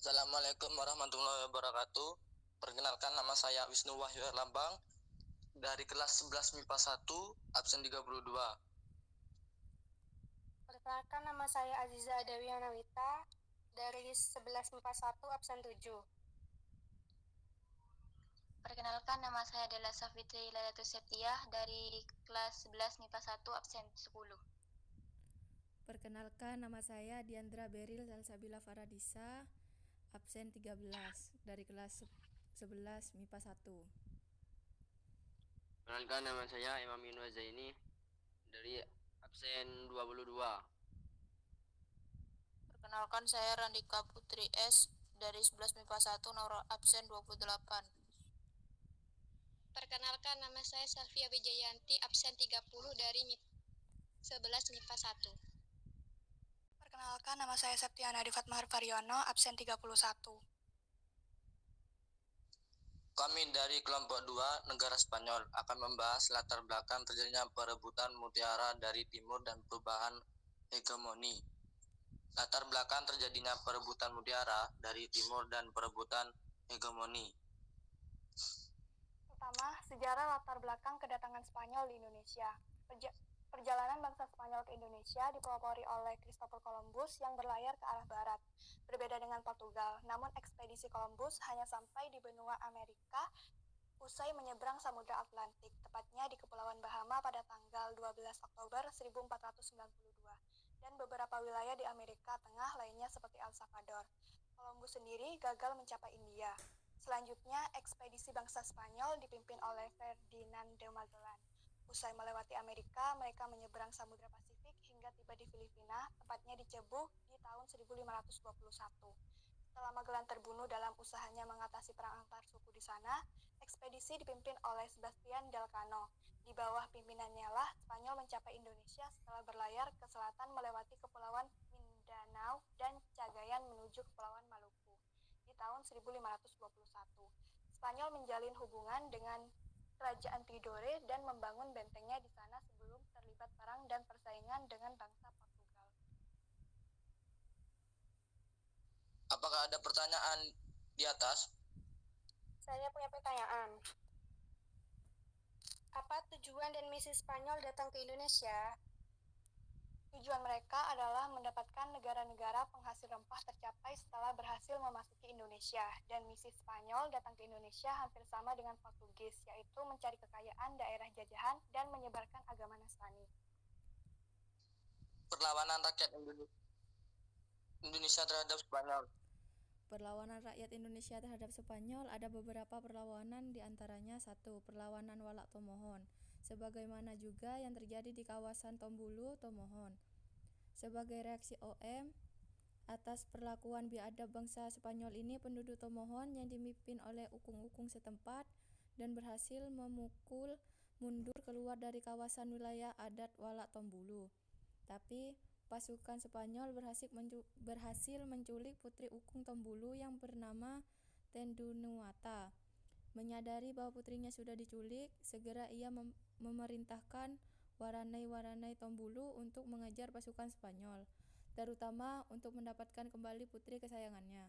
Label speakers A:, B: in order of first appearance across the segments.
A: Assalamualaikum warahmatullahi wabarakatuh. Perkenalkan, nama saya Wisnu Wahyu Lambang dari kelas 11 MIPA 1, absen 32.
B: Perkenalkan, nama saya Aziza Adawi Anawita dari 11 MIPA 1, absen 7.
C: Perkenalkan, nama saya adalah Safitri Lailatul Septiah dari kelas 11 MIPA 1, absen 10.
D: Perkenalkan, nama saya Diandra Beril Salsabila Faradisa, absen 13 dari kelas 11 MIPA 1.
E: Perkenalkan, nama saya Imam Yunus Zaini dari absen 22.
F: Perkenalkan, saya Randika Putri S dari 11 MIPA 1, nomor absen 28.
G: Perkenalkan, nama saya Safia Wijayanti, absen 30 dari 11 MIPA 1.
B: Perkenalkan, nama saya Septiana Difatmahar Faryono, absen 31.
A: Kami dari kelompok 2 negara Spanyol akan membahas latar belakang terjadinya perebutan mutiara dari timur dan perubahan hegemoni. Latar belakang terjadinya perebutan mutiara dari timur dan perebutan hegemoni.
B: Pertama, sejarah latar belakang kedatangan Spanyol di Indonesia. Perjalanan bangsa Spanyol ke Indonesia dipelopori oleh Christopher Columbus yang berlayar ke arah barat. Berbeda dengan Portugal, namun ekspedisi Columbus hanya sampai di benua Amerika usai menyeberang Samudra Atlantik, tepatnya di Kepulauan Bahama pada tanggal 12 Oktober 1492, dan beberapa wilayah di Amerika Tengah lainnya seperti El Salvador. Columbus sendiri gagal mencapai India. Selanjutnya, ekspedisi bangsa Spanyol dipimpin oleh Ferdinand de Magellan. Usai melewati Amerika, mereka menyeberang Samudra Pasifik hingga tiba di Filipina, tepatnya di Cebu di tahun 1521. Setelah Magellan terbunuh dalam usahanya mengatasi perang antar suku di sana, ekspedisi dipimpin oleh Sebastian Elcano. Di bawah pimpinannya lah Spanyol mencapai Indonesia setelah berlayar ke selatan melewati Kepulauan Mindanao dan Cagayan menuju Kepulauan Maluku. Di tahun 1521, Spanyol menjalin hubungan dengan Kerajaan Tidore dan membangun bentengnya di sana sebelum terlibat perang dan persaingan dengan bangsa Portugal.
A: Apakah ada pertanyaan di atas?
B: Saya punya pertanyaan. Apa tujuan dan misi Spanyol datang ke Indonesia? Tujuan mereka adalah mendapatkan negara-negara penghasil rempah tercapai setelah berhasil memasuki Indonesia, dan misi Spanyol datang ke Indonesia hampir sama dengan Portugis, yaitu mencari kekayaan daerah jajahan dan menyebarkan agama Nasrani.
A: Perlawanan rakyat Indonesia terhadap Spanyol.
D: Perlawanan rakyat Indonesia terhadap Spanyol ada beberapa perlawanan, diantaranya 1. Perlawanan Walak Tomohon, sebagaimana juga yang terjadi di kawasan Tombulu, Tomohon. Sebagai reaksi OM atas perlakuan biadab bangsa Spanyol ini, penduduk Tomohon yang dipimpin oleh ukung-ukung setempat dan berhasil memukul mundur keluar dari kawasan wilayah adat Walak Tombulu. Tapi pasukan Spanyol berhasil menculik putri ukung Tombulu yang bernama Tendunuata. Menyadari bahwa putrinya sudah diculik, segera ia memerintahkan Waranai Tombulu untuk mengejar pasukan Spanyol, terutama untuk mendapatkan kembali putri kesayangannya.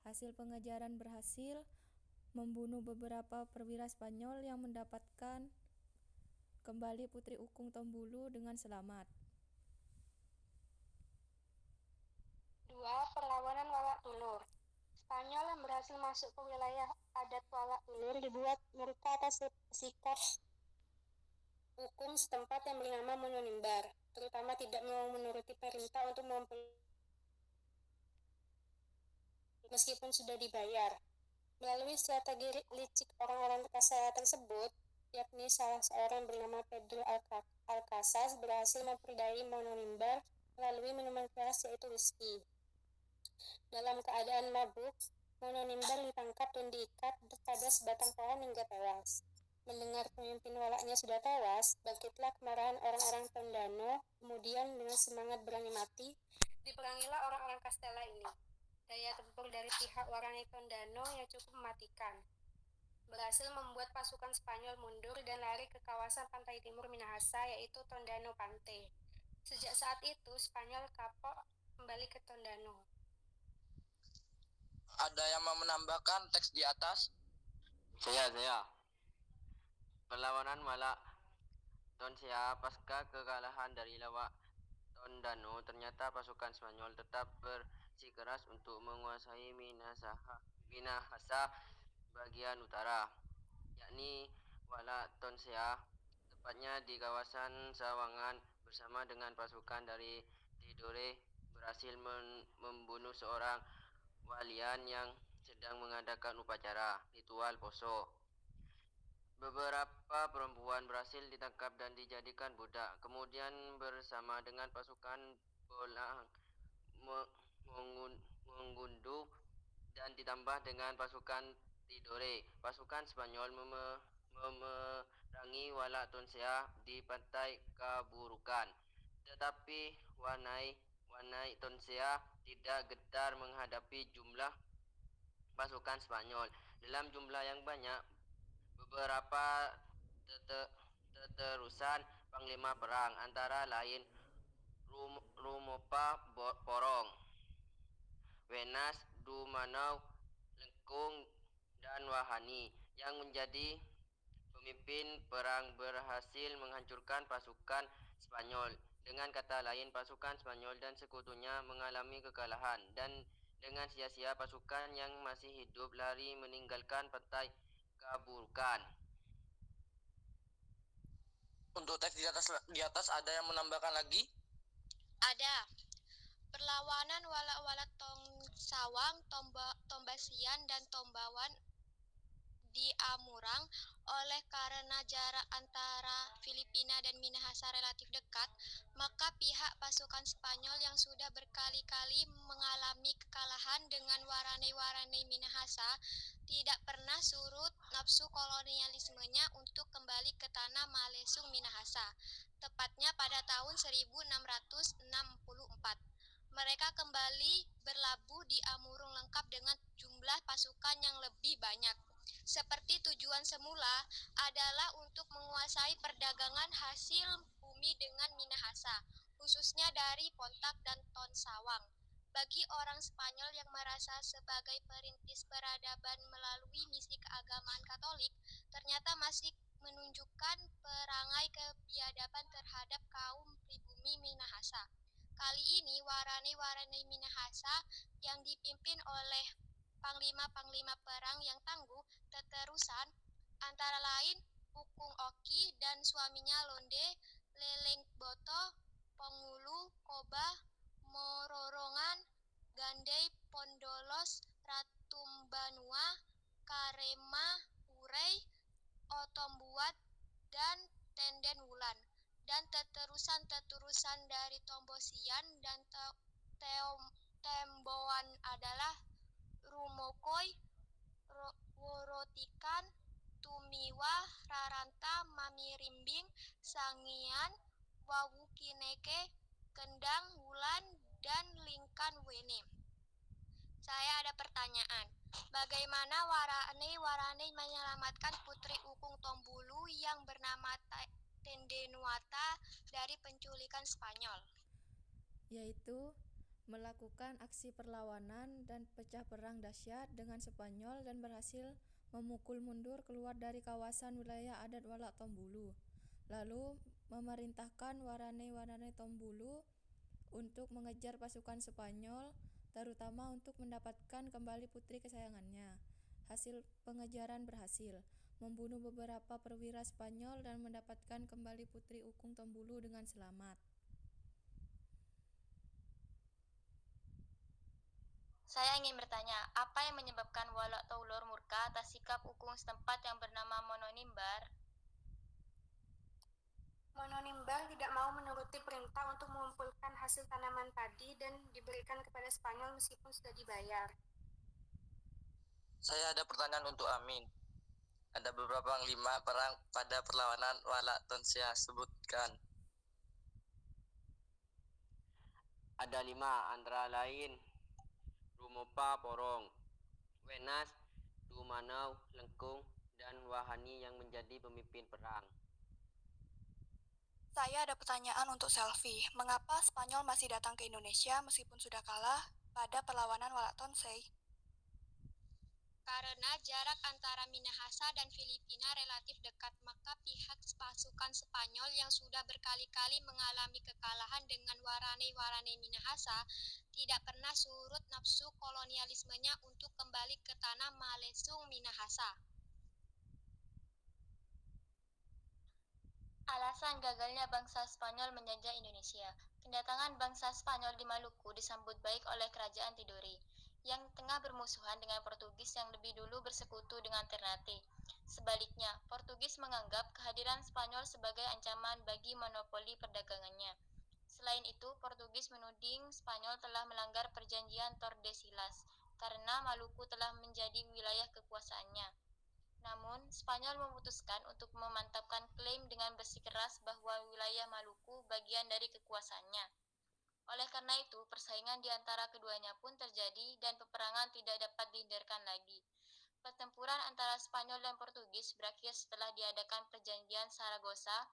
D: Hasil pengejaran berhasil membunuh beberapa perwira Spanyol yang mendapatkan kembali putri ukung Tombulu dengan selamat.
G: 2. Perlawanan Walak Tulur. Spanyol yang berhasil masuk ke wilayah adat Walak Tulur dibuat murka atas sikap ukung setempat yang bernama Mononimbar, terutama tidak mau menuruti perintah untuk meskipun sudah dibayar. Melalui strategi licik orang-orang kaya tersebut, yakni salah seorang bernama Pedro Alcasas berhasil memperdaya Mononimbar melalui minuman keras yaitu whisky. Dalam keadaan mabuk, Mononimbar ditangkap dan diikat pada sebatang pohon hingga tewas. Mendengar pemimpin walaknya sudah tewas, bangkitlah kemarahan orang-orang Tondano. Kemudian dengan semangat berani mati, diperangilah orang-orang Castella ini. Daya tempur dari pihak Waranai Tondano yang cukup mematikan, berhasil membuat pasukan Spanyol mundur dan lari ke kawasan pantai timur Minahasa, yaitu Tondano Pante. Sejak saat itu, Spanyol kapok kembali ke Tondano.
A: Ada yang mau menambahkan teks di atas?
E: Saya. Perlawanan Walak Tonsea pasca kekalahan dari Lawak Tondano, ternyata pasukan Spanyol tetap bersikeras untuk menguasai Minahasa bagian utara, yakni Walak Tonsea, tepatnya di kawasan Sawangan. Bersama dengan pasukan dari Tidore berhasil membunuh seorang walian yang sedang mengadakan upacara ritual poso. Beberapa perempuan berhasil ditangkap dan dijadikan budak. Kemudian bersama dengan pasukan Bolang mengunduh dan ditambah dengan pasukan Tidore, pasukan Spanyol memerangi Walak Tonsea di pantai Kaburukan. Tetapi Wanai Tonsea tidak gentar menghadapi jumlah pasukan Spanyol. Dalam jumlah yang banyak, beberapa teterusan panglima perang antara lain Rumopa Porong, Wenas, Dumanau, Lengkung, dan Wahani yang menjadi pemimpin perang berhasil menghancurkan pasukan Spanyol. Dengan kata lain, pasukan Spanyol dan sekutunya mengalami kekalahan, dan dengan sia-sia pasukan yang masih hidup lari meninggalkan pantai Kaburukan.
A: Untuk teks di atas ada yang menambahkan lagi?
B: Ada. Perlawanan Walak-Walak Sawang, Tombasian, dan Tombawan di Amurang. Oleh karena jarak antara Filipina dan Minahasa relatif dekat, maka pihak pasukan Spanyol yang sudah berkali-kali mengalami kekalahan dengan waranai-waranai Minahasa tidak pernah surut nafsu kolonialismenya untuk kembali ke tanah Malesung Minahasa, tepatnya pada tahun 1664. Mereka kembali berlabuh di Amurung lengkap dengan jumlah pasukan yang lebih banyak. Seperti tujuan semula adalah untuk menguasai perdagangan hasil bumi dengan Minahasa, khususnya dari Pontak dan Tonsawang. Bagi orang Spanyol yang merasa sebagai perintis peradaban melalui misi keagamaan Katolik, ternyata masih menunjukkan perangai kebiadaban terhadap kaum pribumi Minahasa. Kali ini waranai-waranai Minahasa yang dipimpin oleh panglima-panglima perang yang tangguh teterusan, antara lain Pukung Oki dan suaminya Londe, Lelengboto, Pongulu, Koba, Mororongan, Gandei, Pondolos, Ratumbanua, Karema, Urei, Otombuat, dan Tenden Wulan, dan teterusan dari Tombosian dan Temboan adalah Rumokoi, Worotikan, Tumiwa, Raranta, Mamirimbing, Sangian, Wawukineke, Kendang, Wulan, dan Lingkan Wene. Saya ada pertanyaan. Bagaimana waranai menyelamatkan Putri Ukung Tombulu yang bernama Tendenuata dari penculikan Spanyol?
D: Yaitu melakukan aksi perlawanan dan pecah perang dahsyat dengan Spanyol dan berhasil memukul mundur keluar dari kawasan wilayah adat Walak Tombulu. Lalu memerintahkan waranai-waranai Tombulu untuk mengejar pasukan Spanyol, terutama untuk mendapatkan kembali putri kesayangannya. Hasil pengejaran berhasil membunuh beberapa perwira Spanyol dan mendapatkan kembali Putri Ukung Tombulu dengan selamat.
C: Saya ingin bertanya, apa yang menyebabkan Walak Taulor murka atas sikap Ukung setempat yang bernama Mononimbar?
G: Mononimbar tidak mau menuruti perintah untuk mengumpulkan hasil tanaman padi dan diberikan kepada Spanyol meskipun sudah dibayar.
A: Saya ada pertanyaan untuk Amin. Ada beberapa panglima perang pada perlawanan Walak Tonsea, sebutkan.
E: Ada 5, antara lain Rumopa Porong, Wenas, Dumanau, Lengkung, dan Wahani yang menjadi pemimpin perang.
B: Saya ada pertanyaan untuk Selvi. Mengapa Spanyol masih datang ke Indonesia meskipun sudah kalah pada perlawanan Walak Tonsei?
H: Karena jarak antara Minahasa dan Filipina relatif dekat, maka pihak pasukan Spanyol yang sudah berkali-kali mengalami kekalahan dengan Waranai Minahasa tidak pernah surut nafsu kolonialismenya untuk kembali ke tanah Malesung Minahasa.
C: Alasan gagalnya bangsa Spanyol menjajah Indonesia. Kedatangan bangsa Spanyol di Maluku disambut baik oleh kerajaan Tidore, yang tengah bermusuhan dengan Portugis yang lebih dulu bersekutu dengan Ternate. Sebaliknya, Portugis menganggap kehadiran Spanyol sebagai ancaman bagi monopoli perdagangannya. Selain itu, Portugis menuding Spanyol telah melanggar perjanjian Tordesillas karena Maluku telah menjadi wilayah kekuasaannya. Namun, Spanyol memutuskan untuk memantapkan klaim dengan bersikeras bahwa wilayah Maluku bagian dari kekuasaannya. Oleh karena itu, persaingan di antara keduanya pun terjadi dan peperangan tidak dapat dihindarkan lagi. Pertempuran antara Spanyol dan Portugis berakhir setelah diadakan perjanjian Saragossa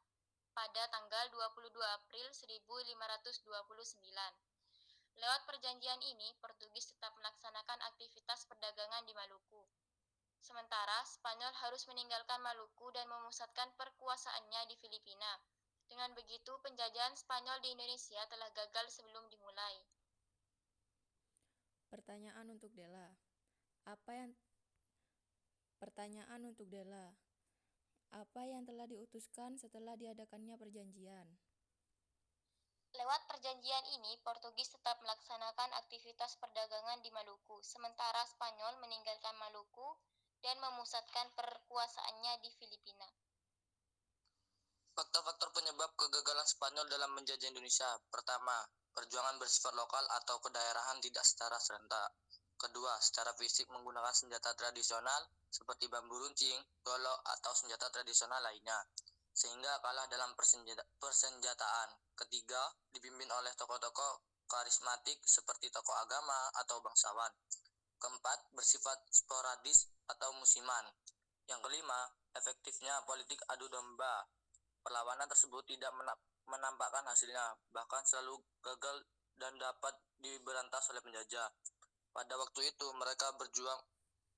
C: pada tanggal 22 April 1529. Lewat perjanjian ini, Portugis tetap melaksanakan aktivitas perdagangan di Maluku. Sementara Spanyol harus meninggalkan Maluku dan memusatkan perkuasaannya di Filipina. Dengan begitu, penjajahan Spanyol di Indonesia telah gagal sebelum dimulai.
D: Pertanyaan untuk Dela. Apa yang telah diutuskan setelah diadakannya perjanjian?
C: Lewat perjanjian ini, Portugis tetap melaksanakan aktivitas perdagangan di Maluku, sementara Spanyol meninggalkan Maluku dan memusatkan perkuasaannya di Filipina.
A: Faktor-faktor penyebab kegagalan Spanyol dalam menjajah Indonesia. Pertama, perjuangan bersifat lokal atau kedaerahan tidak secara serentak. Kedua, secara fisik menggunakan senjata tradisional seperti bambu runcing, golok, atau senjata tradisional lainnya, sehingga kalah dalam persenjataan. Ketiga, dipimpin oleh tokoh-tokoh karismatik seperti tokoh agama atau bangsawan. Keempat, bersifat sporadis atau musiman. Yang kelima, efektifnya politik adu domba. Perlawanan tersebut tidak menampakkan hasilnya, bahkan selalu gagal dan dapat diberantas oleh penjajah. Pada waktu itu, mereka berjuang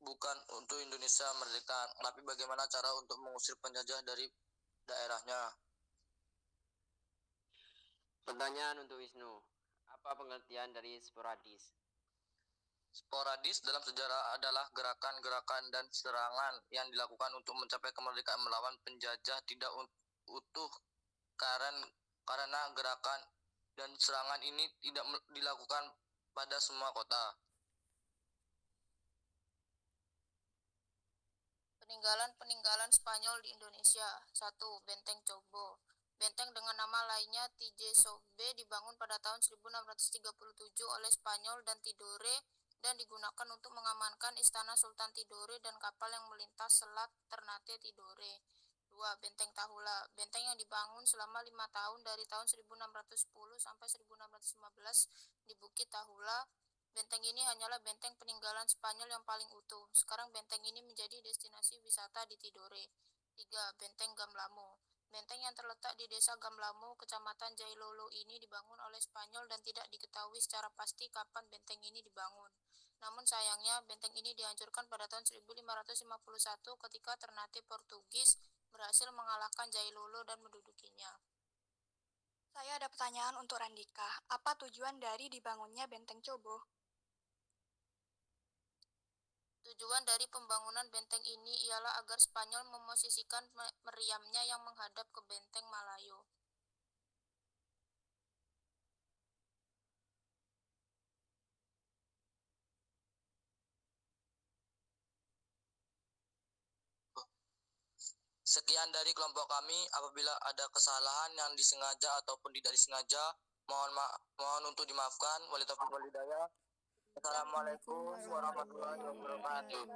A: bukan untuk Indonesia merdeka, tapi bagaimana cara untuk mengusir penjajah dari daerahnya.
E: Pertanyaan untuk Wisnu. Apa pengertian dari sporadis?
A: Sporadis dalam sejarah adalah gerakan-gerakan dan serangan yang dilakukan untuk mencapai kemerdekaan melawan penjajah tidak utuh, karena gerakan dan serangan ini tidak dilakukan pada semua kota.
F: Peninggalan Spanyol di Indonesia. 1. Benteng Cobo. Benteng dengan nama lainnya Tijesobe dibangun pada tahun 1637 oleh Spanyol dan Tidore dan digunakan untuk mengamankan istana Sultan Tidore dan kapal yang melintas selat Ternate Tidore. 2. Benteng Tahula. Benteng yang dibangun selama 5 tahun dari tahun 1610 sampai 1615 di Bukit Tahula. Benteng ini hanyalah benteng peninggalan Spanyol yang paling utuh. Sekarang benteng ini menjadi destinasi wisata di Tidore. 3. Benteng Gamlamo. Benteng yang terletak di desa Gamlamo, kecamatan Jailolo ini dibangun oleh Spanyol dan tidak diketahui secara pasti kapan benteng ini dibangun. Namun sayangnya, benteng ini dihancurkan pada tahun 1551 ketika Ternate Portugis berhasil mengalahkan Jailolo dan mendudukinya.
B: Saya ada pertanyaan untuk Randika. Apa tujuan dari dibangunnya Benteng Cobo?
F: Tujuan dari pembangunan benteng ini ialah agar Spanyol memosisikan meriamnya yang menghadap ke benteng Malayo.
A: Sekian dari kelompok kami. Apabila ada kesalahan yang disengaja ataupun tidak disengaja, mohon untuk dimaafkan. Wali taufiq wal hidayah. Assalamualaikum warahmatullahi wabarakatuh.